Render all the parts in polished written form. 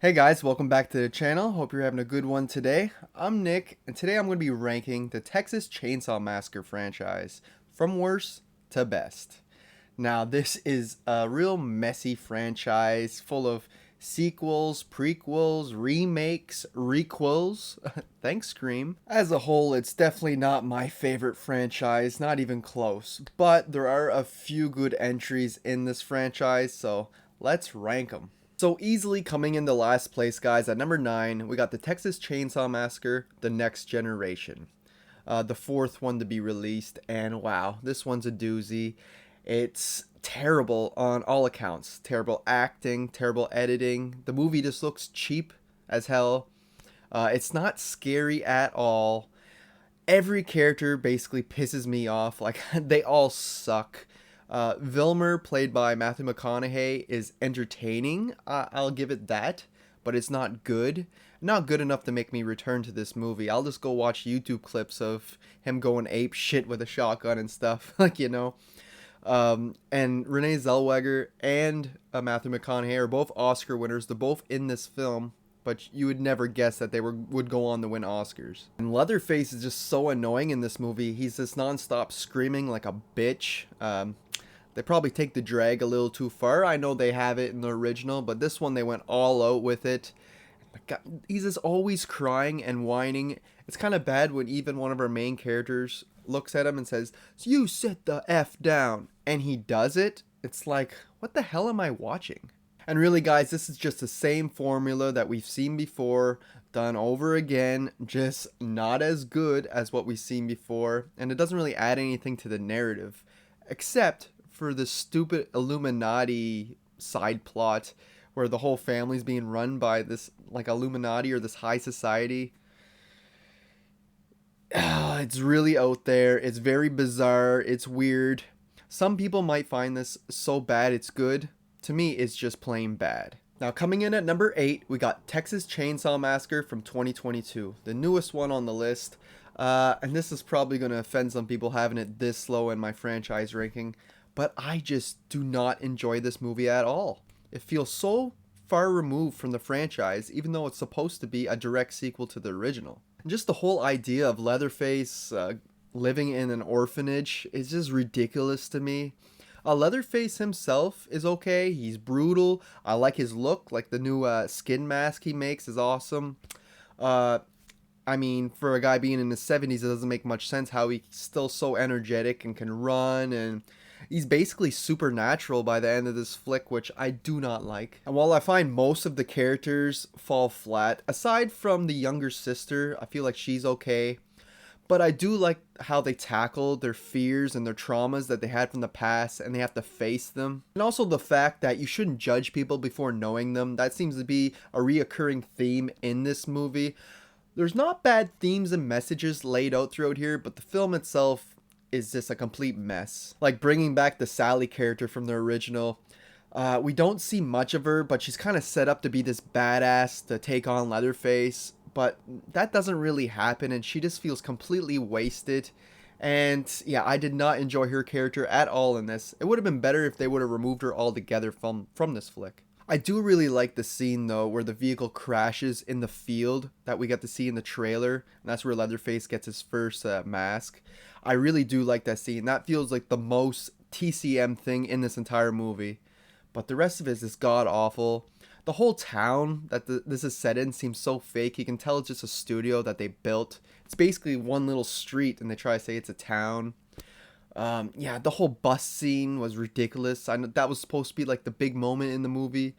Hey guys, welcome back to the channel. Hope you're having a good one today. I'm Nick, and today I'm going to be ranking the Texas Chainsaw Massacre franchise from worst to best. Now, this is a real messy franchise full of sequels, prequels, remakes, requels. Thanks, Scream. As a whole, it's definitely not my favorite franchise, not even close. But there are a few good entries in this franchise, so let's rank them. So easily coming in the last place, guys, at number 9, we got the Texas Chainsaw Massacre, The Next Generation. The fourth one to be released, and wow, this one's a doozy. It's terrible on all accounts. Terrible acting, terrible editing. The movie just looks cheap as hell. It's not scary at all. Every character basically pisses me off. Like, they all suck. Vilmer, played by Matthew McConaughey, is entertaining. I'll give it that, but it's not good. Not good enough to make me return to this movie. I'll just go watch YouTube clips of him going ape shit with a shotgun and stuff, and Renee Zellweger and Matthew McConaughey are both Oscar winners. They're both in this film, but you would never guess that they would go on to win Oscars. And Leatherface is just so annoying in this movie. He's just nonstop screaming like a bitch. They probably take the drag a little too far. I know they have it in the original, but this one they went all out with it. God, he's just always crying and whining. It's kind of bad when even one of our main characters looks at him and says, "So you sit the F down," and he does it. It's like, what the hell am I watching? And really, guys, this is just the same formula that we've seen before, done over again, just not as good as what we've seen before, and it doesn't really add anything to the narrative, except for the stupid Illuminati side plot where the whole family's being run by this, like, Illuminati or this high society. It's really out there. It's very bizarre. It's weird. Some people might find this so bad it's good. To me, it's just plain bad. Now, coming in at number 8, we got Texas Chainsaw Massacre from 2022, the newest one on the list. And this is probably going to offend some people having it this low in my franchise ranking, but I just do not enjoy this movie at all. It feels so far removed from the franchise, even though it's supposed to be a direct sequel to the original. And just the whole idea of Leatherface living in an orphanage is just ridiculous to me. Leatherface himself is okay. He's brutal. I like his look. Like the new skin mask he makes is awesome. I mean, for a guy being in his 70s, it doesn't make much sense how he's still so energetic and can run, and he's basically supernatural by the end of this flick, which I do not like. And while I find most of the characters fall flat, aside from the younger sister, I feel like she's okay. But I do like how they tackle their fears and their traumas that they had from the past, and they have to face them. And also the fact that you shouldn't judge people before knowing them. That seems to be a reoccurring theme in this movie. There's not bad themes and messages laid out throughout here, but the film itself is just a complete mess. Like bringing back the Sally character from the original. We don't see much of her, but she's kind of set up to be this badass to take on Leatherface. But that doesn't really happen, and she just feels completely wasted. And yeah, I did not enjoy her character at all in this. It would have been better if they would have removed her altogether from this flick. I do really like the scene, though, where the vehicle crashes in the field that we get to see in the trailer. And that's where Leatherface gets his first mask. I really do like that scene. That feels like the most TCM thing in this entire movie. But the rest of it is just god-awful. The whole town that this is set in seems so fake. You can tell it's just a studio that they built. It's basically one little street, and they try to say it's a town. Yeah, the whole bus scene was ridiculous. I know that was supposed to be like the big moment in the movie,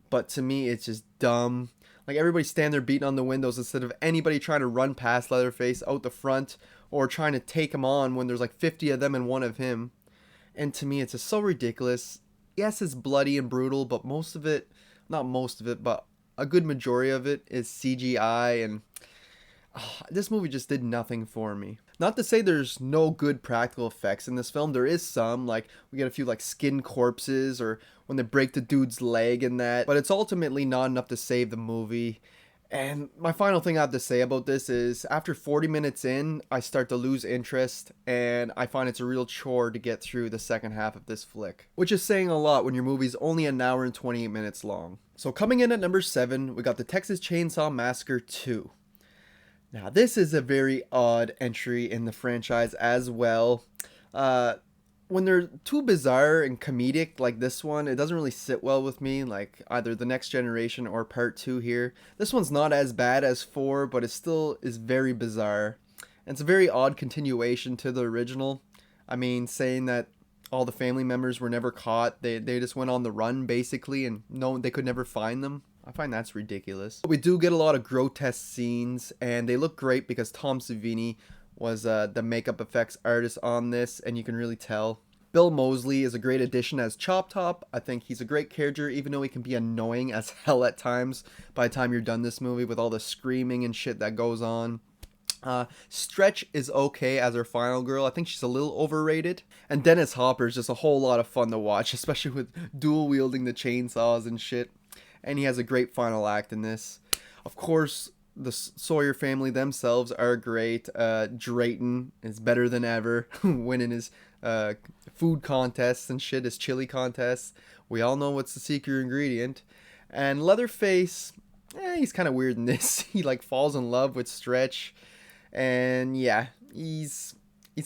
but to me, it's just dumb. Like everybody stand there beating on the windows instead of anybody trying to run past Leatherface out the front or trying to take him on when there's like 50 of them and one of him. And to me, it's just so ridiculous. Yes, it's bloody and brutal, but most of it, not most of it, but a good majority of it is CGI, and this movie just did nothing for me. Not to say there's no good practical effects in this film. There is some, like we get a few like skin corpses or when they break the dude's leg and that, but it's ultimately not enough to save the movie. And my final thing I have to say about this is after 40 minutes in, I start to lose interest and I find it's a real chore to get through the second half of this flick, which is saying a lot when your movie's only an hour and 28 minutes long. So coming in at number 7, we got the Texas Chainsaw Massacre 2. Now this is a very odd entry in the franchise as well. When they're too bizarre and comedic like this one, it doesn't really sit well with me, like either The Next Generation or Part 2 here. This one's not as bad as 4, but it still is very bizarre. And it's a very odd continuation to the original. I mean, saying that all the family members were never caught, they just went on the run basically, and no, they could never find them. I find that's ridiculous. We do get a lot of grotesque scenes, and they look great because Tom Savini was the makeup effects artist on this, and you can really tell. Bill Moseley is a great addition as Chop Top. I think he's a great character, even though he can be annoying as hell at times by the time you're done this movie with all the screaming and shit that goes on. Stretch is okay as our final girl. I think she's a little overrated. And Dennis Hopper is just a whole lot of fun to watch, especially with dual wielding the chainsaws and shit. And he has a great final act in this. Of course, the Sawyer family themselves are great. Drayton is better than ever, winning his food contests and shit, his chili contests. We all know what's the secret ingredient. And Leatherface, he's kind of weird in this. He like falls in love with Stretch, and yeah, he's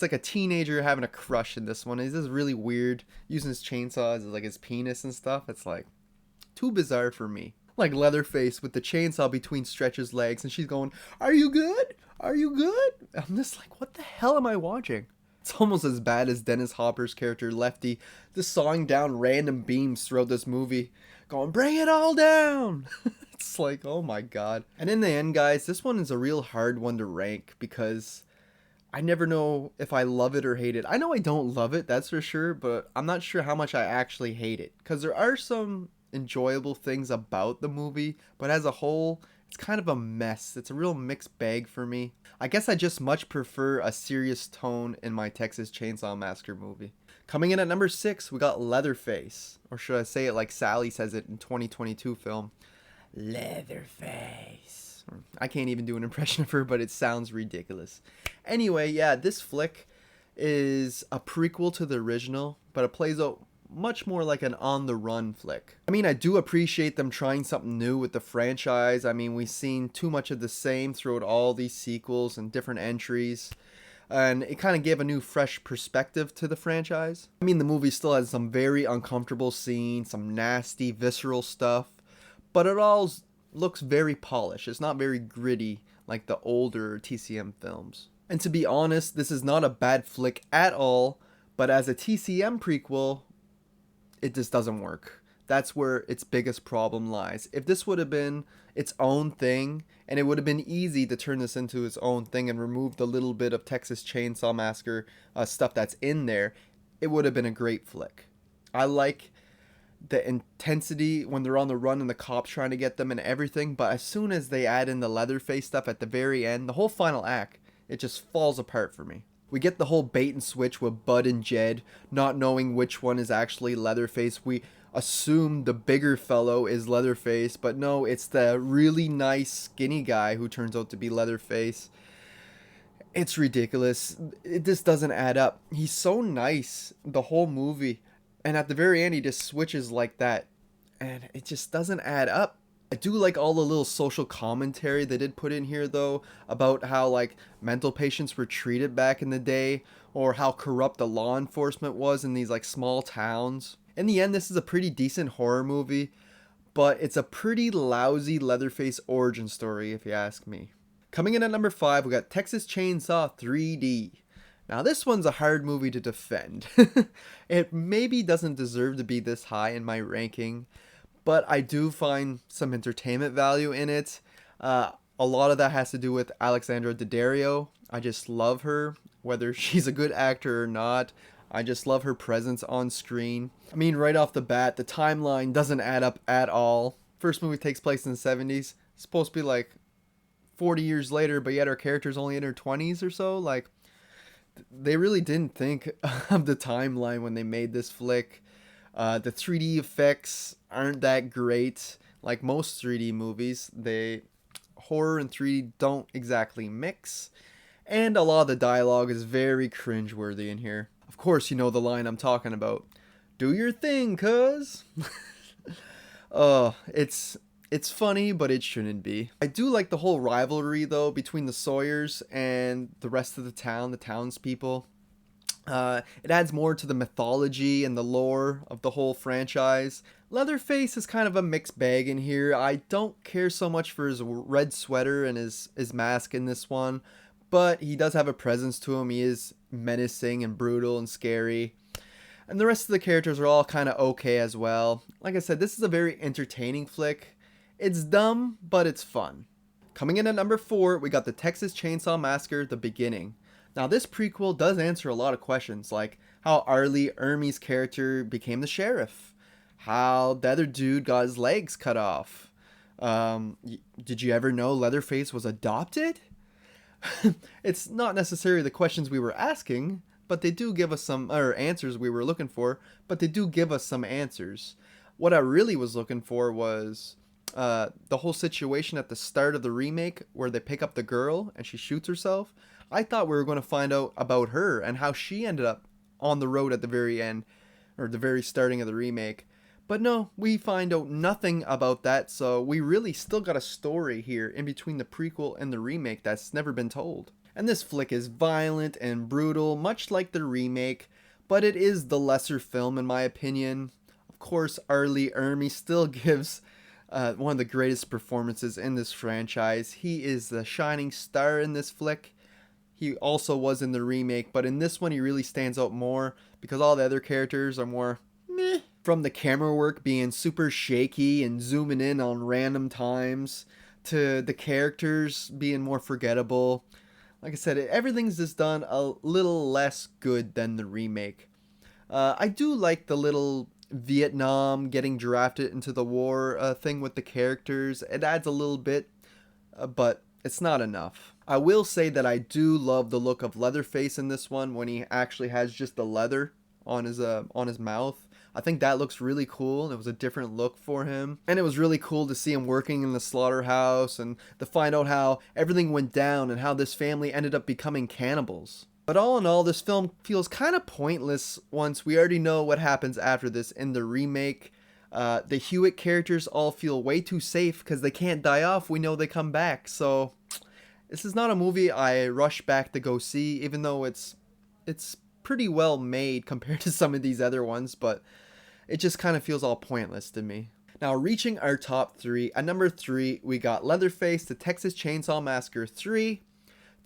like a teenager having a crush in this one. He's just really weird, using his chainsaw as like his penis and stuff. It's like too bizarre for me. Like Leatherface with the chainsaw between Stretch's legs, and she's going, "Are you good? Are you good?" I'm just like, what the hell am I watching? It's almost as bad as Dennis Hopper's character Lefty, just sawing down random beams throughout this movie, going, "Bring it all down!" It's like, oh my god. And in the end, guys, this one is a real hard one to rank because I never know if I love it or hate it. I know I don't love it, that's for sure, but I'm not sure how much I actually hate it. Because there are some enjoyable things about the movie, but as a whole, it's kind of a mess. It's a real mixed bag for me. I guess I just much prefer a serious tone in my Texas Chainsaw Massacre movie. Coming in at number 6, we got Leatherface. Or should I say it like Sally says it in 2022 film? Leatherface. I can't even do an impression of her, but it sounds ridiculous. Anyway, yeah, this flick is a prequel to the original, but it plays out much more like an on-the-run flick. I mean, I do appreciate them trying something new with the franchise. I mean, we've seen too much of the same throughout all these sequels and different entries, and it kind of gave a new fresh perspective to the franchise. I mean, the movie still has some very uncomfortable scenes, some nasty, visceral stuff, but it all looks very polished. It's not very gritty like the older TCM films. And to be honest, this is not a bad flick at all, but as a TCM prequel, it just doesn't work. That's where its biggest problem lies. If this would have been its own thing, and it would have been easy to turn this into its own thing and remove the little bit of Texas Chainsaw Massacre stuff that's in there, it would have been a great flick. I like the intensity when they're on the run and the cops trying to get them and everything, but as soon as they add in the Leatherface stuff at the very end, the whole final act, it just falls apart for me. We get the whole bait and switch with Bud and Jed not knowing which one is actually Leatherface. We assume the bigger fellow is Leatherface, but no, it's the really nice skinny guy who turns out to be Leatherface. It's ridiculous. It just doesn't add up. He's so nice the whole movie, and at the very end he just switches like that, and it just doesn't add up. I do like all the little social commentary they did put in here though, about how like mental patients were treated back in the day, or how corrupt the law enforcement was in these like small towns. In the end, this is a pretty decent horror movie, but it's a pretty lousy Leatherface origin story if you ask me. Coming in at number 5, we got Texas Chainsaw 3D. Now this one's a hard movie to defend. It maybe doesn't deserve to be this high in my ranking, but I do find some entertainment value in it. A lot of that has to do with Alexandra Daddario. I just love her, whether she's a good actor or not. I just love her presence on screen. I mean, right off the bat, the timeline doesn't add up at all. First movie takes place in the 70s. It's supposed to be like 40 years later, but yet our character's only in her 20s or so. Like, they really didn't think of the timeline when they made this flick. The 3D effects aren't that great. Like most 3D movies, they horror and 3D don't exactly mix, and a lot of the dialogue is very cringeworthy in here. Of course, you know the line I'm talking about. Do your thing, cuz. It's funny, but it shouldn't be. I do like the whole rivalry though between the Sawyers and the rest of the town, the townspeople. It adds more to the mythology and the lore of the whole franchise. Leatherface is kind of a mixed bag in here. I don't care so much for his red sweater and his mask in this one, but he does have a presence to him. He is menacing and brutal and scary. And the rest of the characters are all kind of okay as well. Like I said, this is a very entertaining flick. It's dumb, but it's fun. Coming in at number 4, we got the Texas Chainsaw Massacre: The Beginning. Now, this prequel does answer a lot of questions, like how Arlie Ermey's character became the sheriff, how the other dude got his legs cut off. Did you ever know Leatherface was adopted? It's not necessarily the questions we were asking, but they do give us some answers we were looking for, but they do give us some answers. What I really was looking for was the whole situation at the start of the remake where they pick up the girl and she shoots herself. I thought we were going to find out about her and how she ended up on the road at the very end, or the very starting of the remake. But no, we find out nothing about that, so we really still got a story here in between the prequel and the remake that's never been told. And this flick is violent and brutal, much like the remake, but it is the lesser film in my opinion. Of course, Arlie Ermey still gives one of the greatest performances in this franchise. He is the shining star in this flick. He also was in the remake, but in this one he really stands out more because all the other characters are more meh. From the camera work being super shaky and zooming in on random times to the characters being more forgettable. Like I said, everything's just done a little less good than the remake. I do like the little Vietnam getting drafted into the war thing with the characters. It adds a little bit, but it's not enough. I will say that I do love the look of Leatherface in this one when he actually has just the leather on his mouth. I think that looks really cool. It was a different look for him. And it was really cool to see him working in the slaughterhouse and to find out how everything went down and how this family ended up becoming cannibals. But all in all, this film feels kind of pointless once we already know what happens after this in the remake. The Hewitt characters all feel way too safe because they can't die off. We know they come back. So this is not a movie I rush back to go see, even though it's pretty well made compared to some of these other ones, but it just kind of feels all pointless to me. Now, reaching our top 3, at number 3, we got Leatherface: The Texas Chainsaw Massacre 3.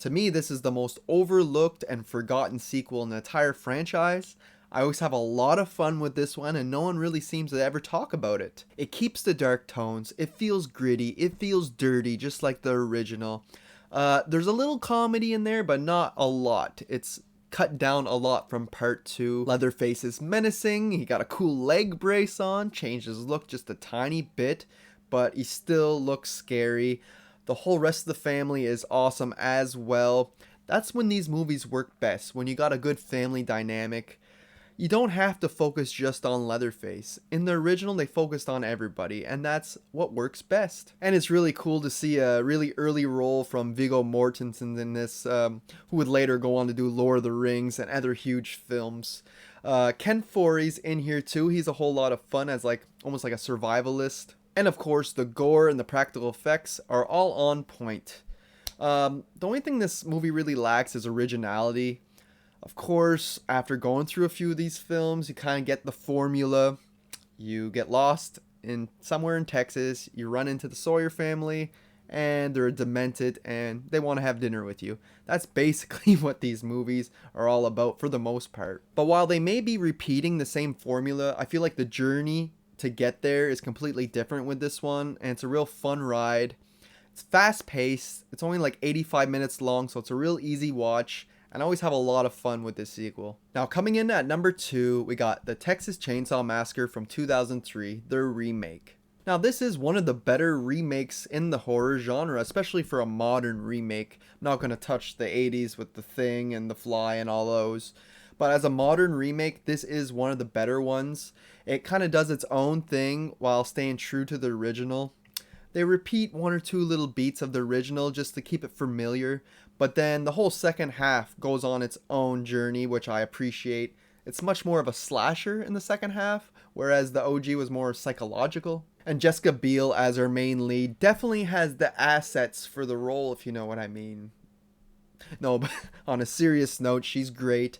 To me, this is the most overlooked and forgotten sequel in the entire franchise. I always have a lot of fun with this one, and no one really seems to ever talk about it. It keeps the dark tones, it feels gritty, it feels dirty, just like the original. There's a little comedy in there, but not a lot. It's cut down a lot from part 2. Leatherface is menacing, he got a cool leg brace on, changed his look just a tiny bit, but he still looks scary. The whole rest of the family is awesome as well. That's when these movies work best, when you got a good family dynamic. You don't have to focus just on Leatherface. In the original, they focused on everybody, and that's what works best. And it's really cool to see a really early role from Viggo Mortensen in this, who would later go on to do Lord of the Rings and other huge films. Ken Foree's in here too. He's a whole lot of fun as almost like a survivalist. And of course, the gore and the practical effects are all on point. The only thing this movie really lacks is originality. Of course, after going through a few of these films, you kind of get the formula. You get lost in somewhere in Texas, you run into the Sawyer family, and they're demented and they want to have dinner with you. That's basically what these movies are all about for the most part. But while they may be repeating the same formula, I feel like the journey to get there is completely different with this one, and it's a real fun ride. It's fast paced, it's only like 85 minutes long, so it's a real easy watch. And I always have a lot of fun with this sequel. Now, coming in at number 2, we got the Texas Chainsaw Massacre from 2003, the remake. Now, this is one of the better remakes in the horror genre, especially for a modern remake. I'm not going to touch the 80s with The Thing and The Fly and all those. But as a modern remake, this is one of the better ones. It kind of does its own thing while staying true to the original. They repeat one or two little beats of the original just to keep it familiar, but then the whole second half goes on its own journey, which I appreciate. It's much more of a slasher in the second half, whereas the OG was more psychological. And Jessica Biel as her main lead definitely has the assets for the role, if you know what I mean. No, but on a serious note, she's great.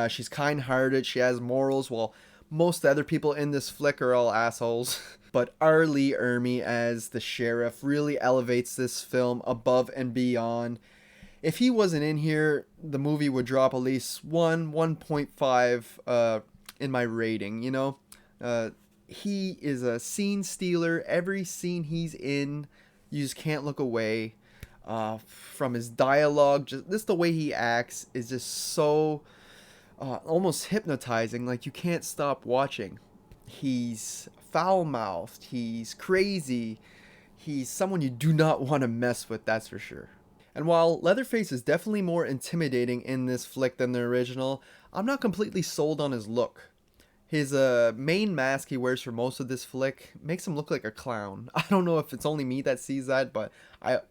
She's kind-hearted. She has morals. While most of the other people in this flick are all assholes. But R. Lee Ermey as the sheriff really elevates this film above and beyond. If he wasn't in here, the movie would drop at least 1.5 in my rating, you know? He is a scene stealer. Every scene he's in, you just can't look away. From his dialogue, just the way he acts is just so almost hypnotizing. Like, you can't stop watching. He's foul-mouthed. He's crazy. He's someone you do not want to mess with, that's for sure. And while Leatherface is definitely more intimidating in this flick than the original, I'm not completely sold on his look. His main mask he wears for most of this flick makes him look like a clown. I don't know if it's only me that sees that, but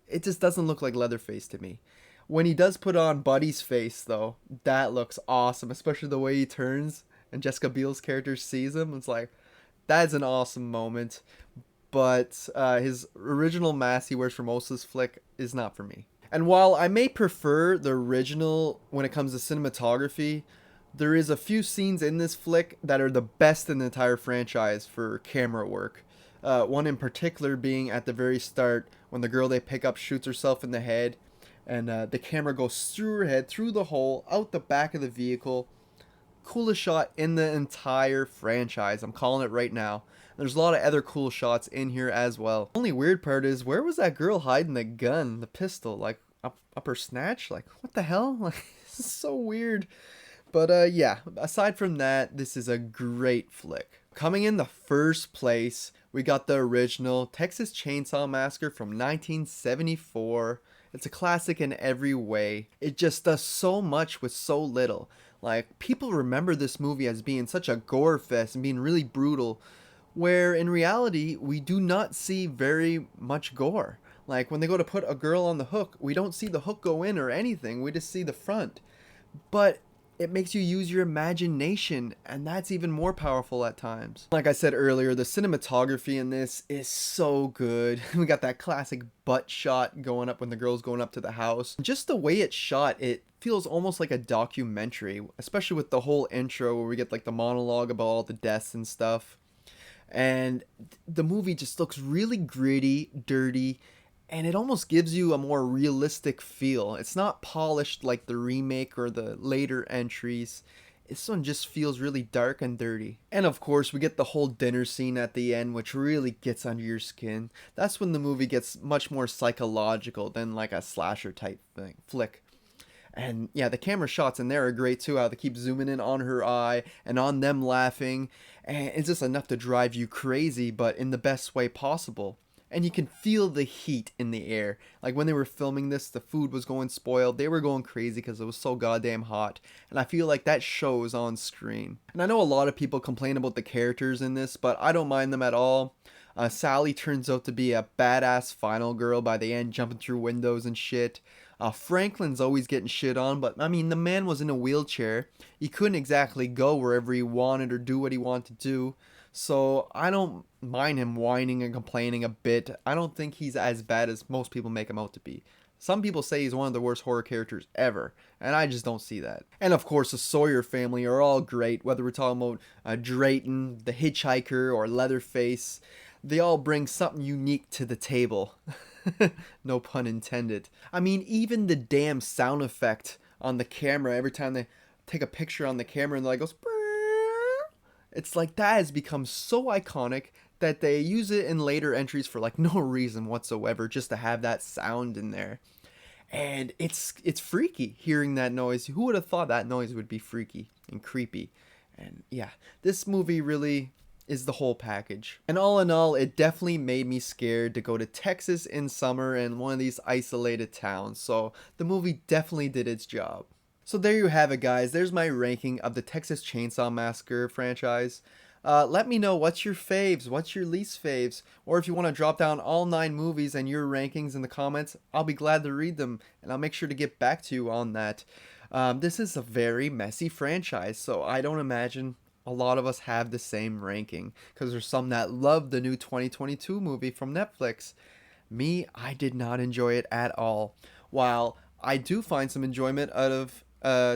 it just doesn't look like Leatherface to me. When he does put on Buddy's face, though, that looks awesome, especially the way he turns and Jessica Biel's character sees him. It's like, that's an awesome moment. But his original mask he wears for most of this flick is not for me. And while I may prefer the original when it comes to cinematography, there is a few scenes in this flick that are the best in the entire franchise for camera work. One in particular being at the very start when the girl they pick up shoots herself in the head, and the camera goes through her head, through the hole, out the back of the vehicle. Coolest shot in the entire franchise. I'm calling it right now. There's a lot of other cool shots in here as well. The only weird part is, where was that girl hiding the gun, the pistol? Like, up her snatch? Like, what the hell? Like, this is so weird. But yeah, aside from that, this is a great flick. Coming in the first place, we got the original Texas Chainsaw Massacre from 1974. It's a classic in every way. It just does so much with so little. Like, people remember this movie as being such a gore fest and being really brutal, where in reality, we do not see very much gore. Like, when they go to put a girl on the hook, we don't see the hook go in or anything, we just see the front. But it makes you use your imagination, and that's even more powerful at times. Like I said earlier, the cinematography in this is so good. We got that classic butt shot going up when the girl's going up to the house. Just the way it's shot, it feels almost like a documentary, especially with the whole intro where we get like the monologue about all the deaths and stuff. And the movie just looks really gritty, dirty, and it almost gives you a more realistic feel. It's not polished like the remake or the later entries. This one just feels really dark and dirty. And of course, we get the whole dinner scene at the end, which really gets under your skin. That's when the movie gets much more psychological than like a slasher type flick. And yeah, the camera shots in there are great too, how they keep zooming in on her eye and on them laughing. And it's just enough to drive you crazy, but in the best way possible. And you can feel the heat in the air. Like when they were filming this, the food was going spoiled. They were going crazy because it was so goddamn hot. And I feel like that shows on screen. And I know a lot of people complain about the characters in this, but I don't mind them at all. Sally turns out to be a badass final girl by the end, jumping through windows and shit. Franklin's always getting shit on, but I mean, the man was in a wheelchair. He couldn't exactly go wherever he wanted or do what he wanted to do. So I don't mind him whining and complaining a bit. I don't think he's as bad as most people make him out to be. Some people say he's one of the worst horror characters ever, and I just don't see that. And of course, the Sawyer family are all great, whether we're talking about Drayton, the hitchhiker, or Leatherface. They all bring something unique to the table. No pun intended. I mean, even the damn sound effect on the camera, every time they take a picture on the camera and like goes, it's like that has become so iconic that they use it in later entries for like no reason whatsoever, just to have that sound in there. And it's freaky hearing that noise. Who would have thought that noise would be freaky and creepy? And yeah, this movie really is the whole package. And all in all, it definitely made me scared to go to Texas in summer in one of these isolated towns. So the movie definitely did its job. So there you have it, guys. There's my ranking of the Texas Chainsaw Massacre franchise. Let me know what's your faves, what's your least faves, or if you want to drop down all 9 movies and your rankings in the comments, I'll be glad to read them, and I'll make sure to get back to you on that. This is a very messy franchise, so I don't imagine a lot of us have the same ranking, because there's some that love the new 2022 movie from Netflix. Me, I did not enjoy it at all. While I do find some enjoyment out of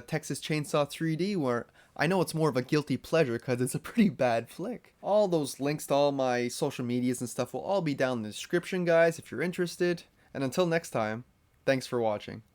Texas Chainsaw 3D, where I know it's more of a guilty pleasure because it's a pretty bad flick. All those links to all my social medias and stuff will all be down in the description, guys, if you're interested. And until next time, thanks for watching.